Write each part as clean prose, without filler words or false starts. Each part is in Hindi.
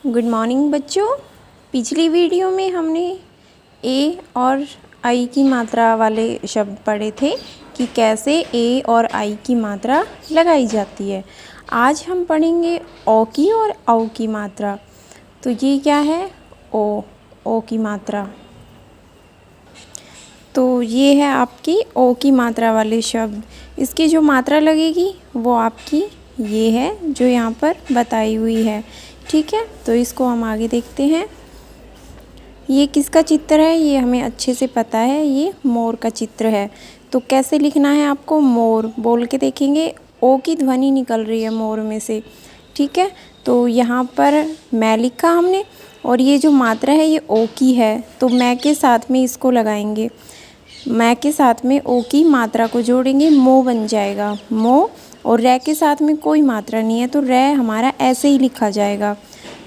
गुड मॉर्निंग बच्चों। पिछली वीडियो में हमने ए और आई की मात्रा वाले शब्द पढ़े थे कि कैसे ए और आई की मात्रा लगाई जाती है। आज हम पढ़ेंगे ओ की और औ की मात्रा। तो ये क्या है? ओ की मात्रा। तो ये है आपकी ओ की मात्रा वाले शब्द। इसकी जो मात्रा लगेगी वो आपकी ये है जो यहाँ पर बताई हुई है। ठीक है, तो इसको हम आगे देखते हैं। ये किसका चित्र है ये हमें अच्छे से पता है, ये मोर का चित्र है। तो कैसे लिखना है आपको? मोर बोल के देखेंगे, ओ की ध्वनि निकल रही है मोर में से। ठीक है, तो यहाँ पर मैं लिखा हमने और ये जो मात्रा है ये ओ की है, तो मैं के साथ में इसको लगाएंगे। मैं के साथ में ओ की मात्रा को जोड़ेंगे, मो बन जाएगा मो। और रै के साथ में कोई मात्रा नहीं है तो रै हमारा ऐसे ही लिखा जाएगा,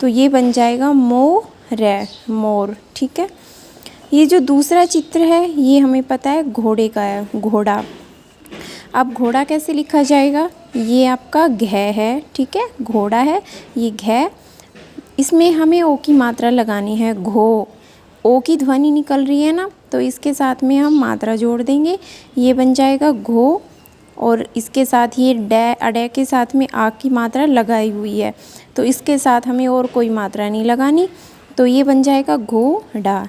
तो ये बन जाएगा मो रै, मोर। ठीक है, ये जो दूसरा चित्र है ये हमें पता है घोड़े का है, घोड़ा। अब घोड़ा कैसे लिखा जाएगा? ये आपका घै है। ठीक है, घोड़ा है ये घै। इसमें हमें ओ की मात्रा लगानी है, घो। ओ की ध्वनि निकल रही है ना, तो इसके साथ में हम मात्रा जोड़ देंगे, ये बन जाएगा घो। और इसके साथ ये डै अडै के साथ में आ की मात्रा लगाई हुई है, तो इसके साथ हमें और कोई मात्रा नहीं लगानी, तो ये बन जाएगा घोड़ा।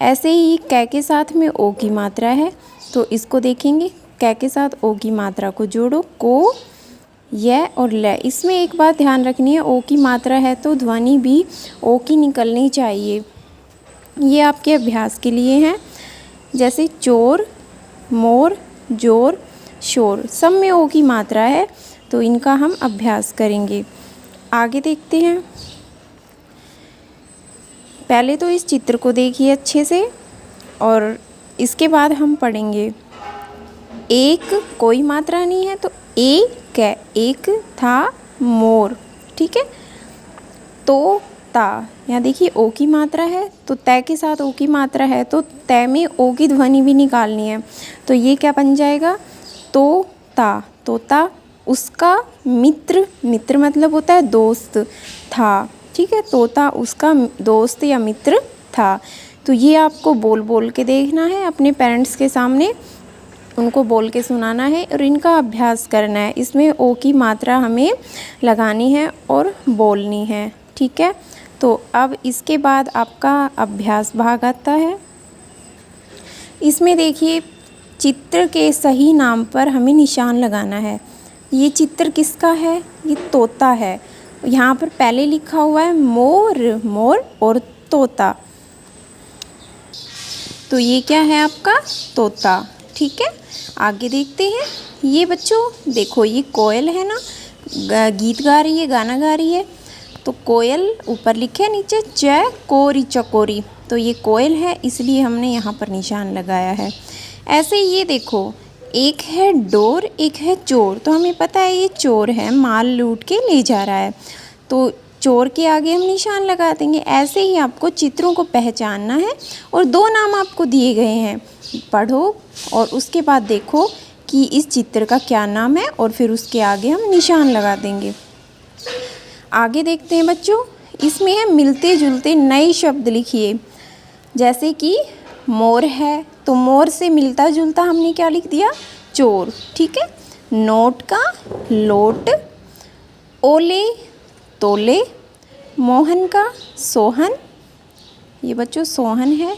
ऐसे ही कै के साथ में ओ की मात्रा है, तो इसको देखेंगे, कै के साथ ओ की मात्रा को जोड़ो, को, य और लै। इसमें एक बात ध्यान रखनी है, ओ की मात्रा है तो ध्वनि भी ओ की निकलनी चाहिए। ये आपके अभ्यास के लिए हैं, जैसे चोर, मोर, जोर, शोर, सब में ओ की मात्रा है, तो इनका हम अभ्यास करेंगे। आगे देखते हैं। पहले तो इस चित्र को देखिए अच्छे से और इसके बाद हम पढ़ेंगे। एक कोई मात्रा नहीं है तो एक है, एक था मोर। ठीक है, तो ता, यहाँ देखिए ओ की मात्रा है तो तय के साथ ओ की मात्रा है, तो तय में ओ की ध्वनि भी निकालनी है, तो ये क्या बन जाएगा? तोता, तोता। उसका मित्र, मित्र मतलब होता है दोस्त, था। ठीक है, तोता उसका दोस्त या मित्र था। तो ये आपको बोल बोल के देखना है अपने पेरेंट्स के सामने, उनको बोल के सुनाना है और इनका अभ्यास करना है। इसमें ओ की मात्रा हमें लगानी है और बोलनी है। ठीक है, तो अब इसके बाद आपका अभ्यास भाग आता है। इसमें देखिए चित्र के सही नाम पर हमें निशान लगाना है। ये चित्र किसका है? ये तोता है। यहाँ पर पहले लिखा हुआ है मोर, मोर और तोता, तो ये क्या है आपका? तोता। ठीक है, आगे देखते हैं। ये बच्चों देखो, ये कोयल है ना, गीत गा रही है, गाना गा रही है। तो कोयल ऊपर लिखे है, नीचे चकोरी चकोरी, तो ये कोयल है, इसलिए हमने यहाँ पर निशान लगाया है। ऐसे ये देखो, एक है डोर, एक है चोर, तो हमें पता है ये चोर है, माल लूट के ले जा रहा है, तो चोर के आगे हम निशान लगा देंगे। ऐसे ही आपको चित्रों को पहचानना है और दो नाम आपको दिए गए हैं, पढ़ो और उसके बाद देखो कि इस चित्र का क्या नाम है और फिर उसके आगे हम निशान लगा देंगे। आगे देखते हैं बच्चों। इसमें है मिलते जुलते नए शब्द लिखिए, जैसे कि मोर है, तो मोर से मिलता जुलता हमने क्या लिख दिया? चोर। ठीक है, नोट का लोट, ओले तोले, मोहन का सोहन, ये बच्चों सोहन है।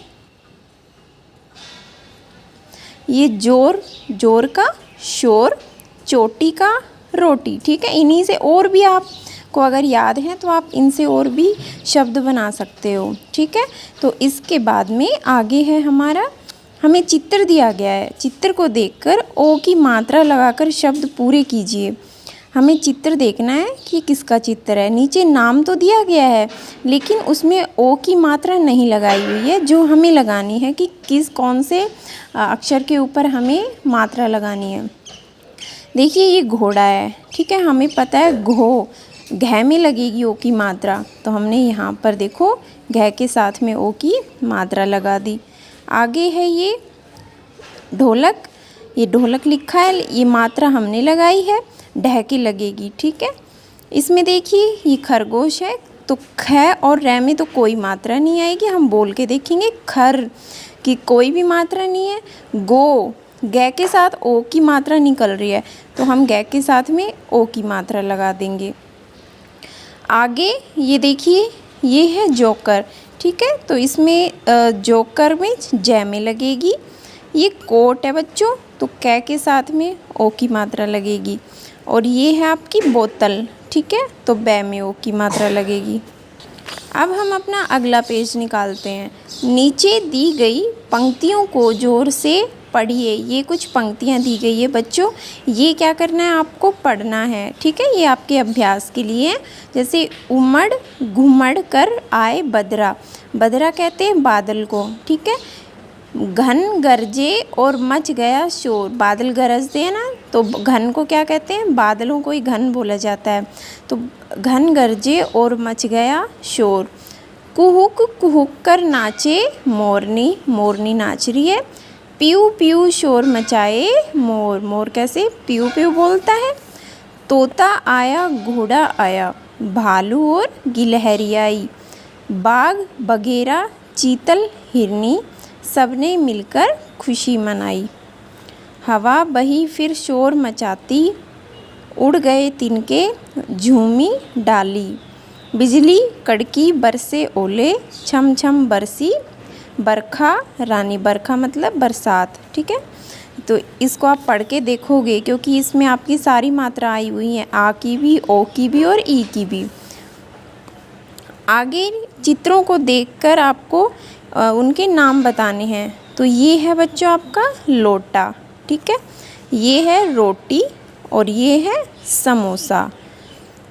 ये जोर, जोर का शोर, चोटी का रोटी। ठीक है, इन्हीं से और भी आपको अगर याद है तो आप इनसे और भी शब्द बना सकते हो। ठीक है, तो इसके बाद में आगे है हमारा, हमें चित्र दिया गया है, चित्र को देखकर ओ की मात्रा लगाकर शब्द पूरे कीजिए। हमें चित्र देखना है कि किसका चित्र है। नीचे नाम तो दिया गया है लेकिन उसमें ओ की मात्रा नहीं लगाई हुई है, जो हमें लगानी है कि कौन से अक्षर के ऊपर हमें मात्रा लगानी है। देखिए ये घोड़ा है। ठीक है, हमें पता है घै में लगेगी ओ की मात्रा, तो हमने यहाँ पर देखो घै के साथ में ओ की मात्रा लगा दी। आगे है ये ढोलक, ये ढोलक लिखा है, ये मात्रा हमने लगाई है, ढह के लगेगी। ठीक है, इसमें देखिए ये खरगोश है, तो ख और रै में तो कोई मात्रा नहीं आएगी, हम बोल के देखेंगे खर कि कोई भी मात्रा नहीं है। गो, गै के साथ ओ की मात्रा निकल रही है, तो हम गै के साथ में ओ की मात्रा लगा देंगे। आगे ये देखिए, ये है जोकर, ठीक है, तो इसमें जोकर में जै में लगेगी। ये कोट है बच्चों, तो कै के साथ में ओ की मात्रा लगेगी। और ये है आपकी बोतल, ठीक है, तो बै में ओ की मात्रा लगेगी। अब हम अपना अगला पेज निकालते हैं। नीचे दी गई पंक्तियों को जोर से पढ़िए। ये कुछ पंक्तियाँ दी गई है बच्चों, ये क्या करना है, आपको पढ़ना है, ठीक है, ये आपके अभ्यास के लिए है। जैसे उमड़ घुमड़ कर आए बदरा, बदरा कहते हैं बादल को, ठीक है। घन गरजे और मच गया शोर, बादल गरजते हैं ना, तो घन को क्या कहते हैं, बादलों को ही घन बोला जाता है। तो घन गरजे और मच गया शोर। कुहुक कुहुक कर नाचे मोरनी, मोरनी नाच रही है। पीऊ पीऊ शोर मचाए मोर, मोर कैसे पीऊ पीऊ बोलता है। तोता आया घोड़ा आया, भालू और गिलहरी आई। बाघ बघेरा चीतल हिरनी, सबने मिलकर खुशी मनाई। हवा बही फिर शोर मचाती, उड़ गए तिनके झूमी डाली। बिजली कड़की बरसे ओले, छम छम बरसी बरखा रानी, बरखा मतलब बरसात, ठीक है। तो इसको आप पढ़ के देखोगे, क्योंकि इसमें आपकी सारी मात्रा आई हुई हैं, आ की भी, ओ की भी और ई की भी। आगे चित्रों को देखकर आपको उनके नाम बताने हैं। तो ये है बच्चों आपका लोटा, ठीक है, ये है रोटी और ये है समोसा।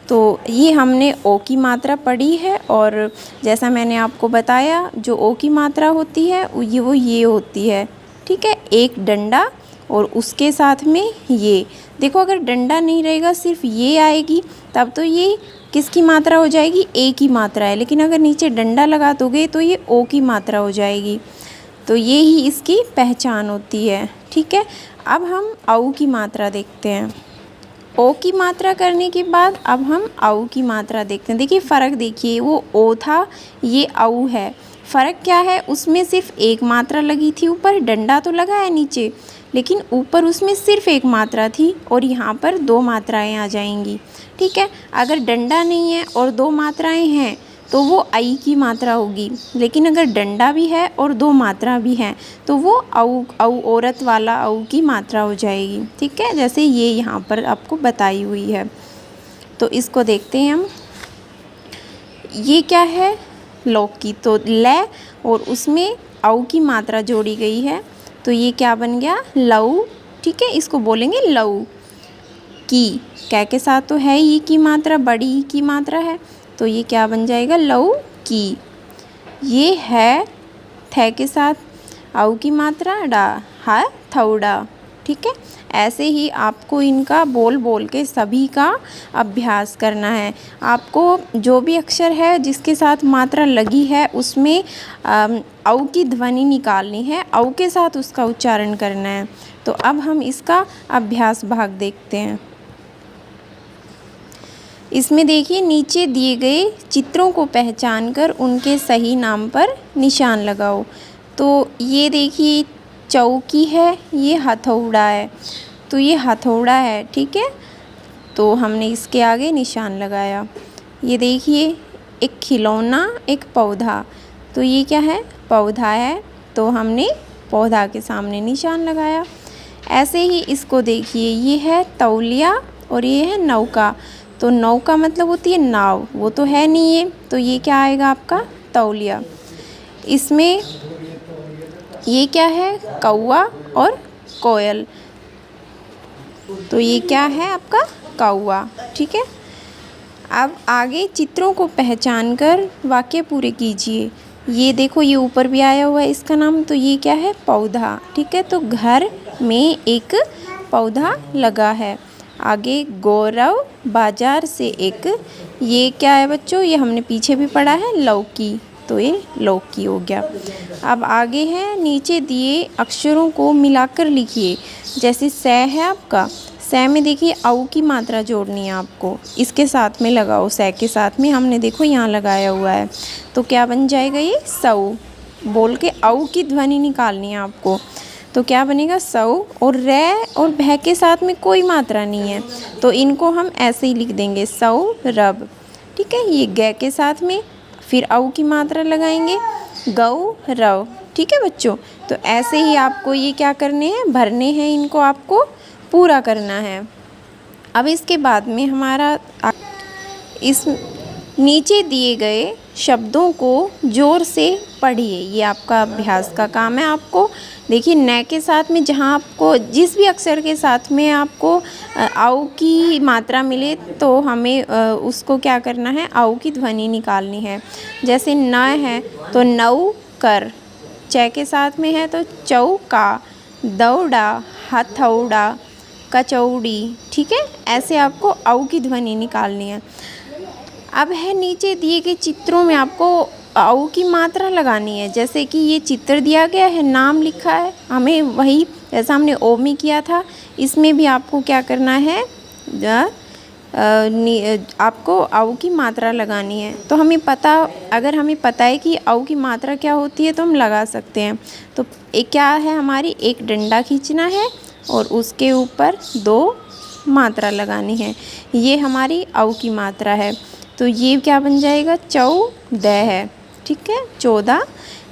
तो ये हमने ओ की मात्रा पढ़ी है, और जैसा मैंने आपको बताया जो ओ की मात्रा होती है वो ये होती है, ठीक है, एक डंडा और उसके साथ में ये। देखो अगर डंडा नहीं रहेगा, सिर्फ ये आएगी, तब तो ये किसकी मात्रा हो जाएगी, ए की मात्रा है। लेकिन अगर नीचे डंडा लगा दोगे तो ये ओ की मात्रा हो जाएगी। तो ये ही इसकी पहचान होती है, ठीक है। अब हम औ की मात्रा देखते हैं। ओ की मात्रा करने के बाद अब हम औ की मात्रा देखते हैं। देखिए फ़र्क देखिए, वो ओ था, ये औ है। फ़र्क क्या है, उसमें सिर्फ एक मात्रा लगी थी ऊपर, डंडा तो लगा है नीचे, लेकिन ऊपर उसमें सिर्फ एक मात्रा थी और यहाँ पर दो मात्राएं आ जाएंगी, ठीक है। अगर डंडा नहीं है और दो मात्राएं हैं तो वो आई की मात्रा होगी, लेकिन अगर डंडा भी है और दो मात्रा भी हैं तो वो औ औरत वाला औ की मात्रा हो जाएगी, ठीक है, जैसे ये यहाँ पर आपको बताई हुई है। तो इसको देखते हैं हम। ये क्या है, लौकी, तो ल और उसमें औ की मात्रा जोड़ी गई है, तो ये क्या बन गया, लऊ, ठीक है, इसको बोलेंगे लऊ की। कै के साथ तो है ई की मात्रा, बड़ी ई की मात्रा है, तो ये क्या बन जाएगा, लऊ की। ये है थे के साथ औ की मात्रा, डा, हा थौड़ा, ठीक है। ऐसे ही आपको इनका बोल बोल के सभी का अभ्यास करना है। आपको जो भी अक्षर है जिसके साथ मात्रा लगी है उसमें औ की ध्वनि निकालनी है, औ के साथ उसका उच्चारण करना है। तो अब हम इसका अभ्यास भाग देखते हैं। इसमें देखिए नीचे दिए गए चित्रों को पहचानकर उनके सही नाम पर निशान लगाओ। तो ये देखिए चौकी है, ये हथौड़ा है, तो ये हथौड़ा है, ठीक है, तो हमने इसके आगे निशान लगाया। ये देखिए एक खिलौना, एक पौधा, तो ये क्या है, पौधा है, तो हमने पौधा के सामने निशान लगाया। ऐसे ही इसको देखिए, ये है तौलिया और ये है नौका, तो नौका मतलब होती है नाव, वो तो है नहीं ये, तो ये क्या आएगा आपका तौलिया। इसमें ये क्या है, कौवा और कोयल, तो ये क्या है आपका कौवा, ठीक है। अब आगे चित्रों को पहचानकर वाक्य पूरे कीजिए। ये देखो ये ऊपर भी आया हुआ है इसका नाम, तो ये क्या है, पौधा, ठीक है, तो घर में एक पौधा लगा है। आगे गौरव बाजार से एक, ये क्या है बच्चों, ये हमने पीछे भी पढ़ा है, लौकी, तो ये लौकी हो गया। अब आगे है, नीचे दिए अक्षरों को मिलाकर लिखिए। जैसे स है आपका, सै में देखिए औ की मात्रा जोड़नी है आपको, इसके साथ में लगाओ, सै के साथ में हमने देखो यहाँ लगाया हुआ है, तो क्या बन जाएगा ये सऊ। बोल के औ की ध्वनि निकालनी है आपको, तो क्या बनेगा सऊ। और रै और भै के साथ में कोई मात्रा नहीं है, तो इनको हम ऐसे ही लिख देंगे सऊ रब। ठीक है, ये गै के साथ में फिर औ की मात्रा लगाएंगे गऊ रव। ठीक है बच्चों, तो ऐसे ही आपको ये क्या करने हैं, भरने हैं, इनको आपको पूरा करना है। अब इसके बाद में हमारा इस नीचे दिए गए शब्दों को ज़ोर से पढ़िए, ये आपका अभ्यास का काम है। आपको देखिए न के साथ में जहाँ आपको जिस भी अक्षर के साथ में आपको औ की मात्रा मिले तो हमें उसको क्या करना है, औ की ध्वनि निकालनी है। जैसे न है तो नौ कर, च के साथ में है तो चौका, दौड़ा, हथौड़ा, कचौड़ी। ठीक है, ऐसे आपको औ की ध्वनि निकालनी है। अब है नीचे दिए गए चित्रों में आपको औ की मात्रा लगानी है। जैसे कि ये चित्र दिया गया है, नाम लिखा है, हमें वही जैसा हमने ओ में किया था, इसमें भी आपको क्या करना है, आपको औ की मात्रा लगानी है। तो हमें पता, अगर हमें पता है कि औ की मात्रा क्या होती है तो हम लगा सकते हैं। तो एक क्या है, हमारी एक डंडा खींचना है और उसके ऊपर 2 मात्रा लगानी है, ये हमारी औ की मात्रा है। तो ये क्या बन जाएगा, चौदह है। ठीक है, 14।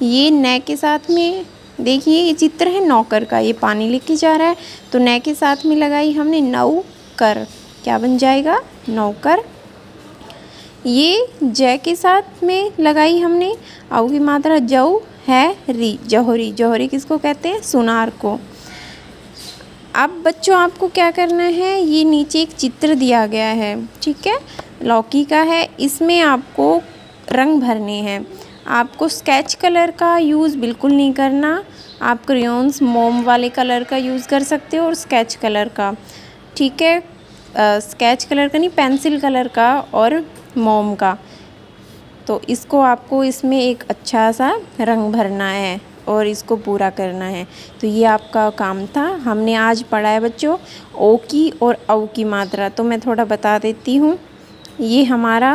ये न के साथ में देखिए ये चित्र है नौकर का, ये पानी लेके जा रहा है, तो न के साथ में लगाई हमने नौकर, क्या बन जाएगा, नौकर। ये ज के साथ में लगाई हमने औ की मात्रा जौ है री, जौहरी। जौहरी किसको कहते हैं, सुनार को। अब बच्चों आपको क्या करना है, ये नीचे एक चित्र दिया गया है, ठीक है, लौकी का है, इसमें आपको रंग भरने हैं। आपको स्केच कलर का यूज़ बिल्कुल नहीं करना, आप क्रेयॉन्स मोम वाले कलर का यूज़ कर सकते हो और स्केच कलर का। ठीक है, स्केच कलर का नहीं, पेंसिल कलर का और मोम का। तो इसको आपको इसमें एक अच्छा सा रंग भरना है और इसको पूरा करना है। तो ये आपका काम था। हमने आज पढ़ा है बच्चों ओ की और औ की मात्रा। तो मैं थोड़ा बता देती हूँ, ये हमारा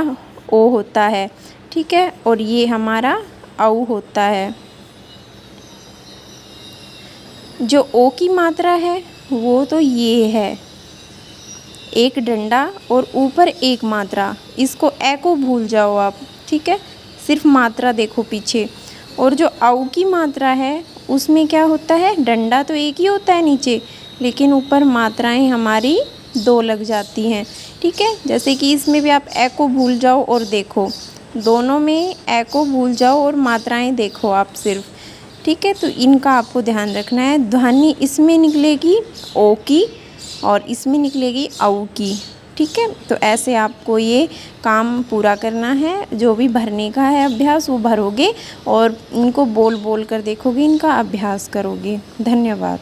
ओ होता है, ठीक है, और ये हमारा औ होता है। जो ओ की मात्रा है वो तो ये है, एक डंडा और ऊपर एक मात्रा, इसको ए को भूल जाओ आप, ठीक है, सिर्फ मात्रा देखो पीछे। और जो औ की मात्रा है उसमें क्या होता है, डंडा तो एक ही होता है नीचे, लेकिन ऊपर मात्राएं हमारी 2 लग जाती हैं। ठीक है, जैसे कि इसमें भी आप ए को भूल जाओ और देखो, दोनों में ए को भूल जाओ और मात्राएं देखो आप सिर्फ। ठीक है, तो इनका आपको ध्यान रखना है। ध्वनि इसमें निकलेगी ओ की और इसमें निकलेगी औ की। ठीक है, तो ऐसे आपको ये काम पूरा करना है। जो भी भरने का है अभ्यास वो भरोगे और इनको बोल बोल कर देखोगे, इनका अभ्यास करोगे। धन्यवाद।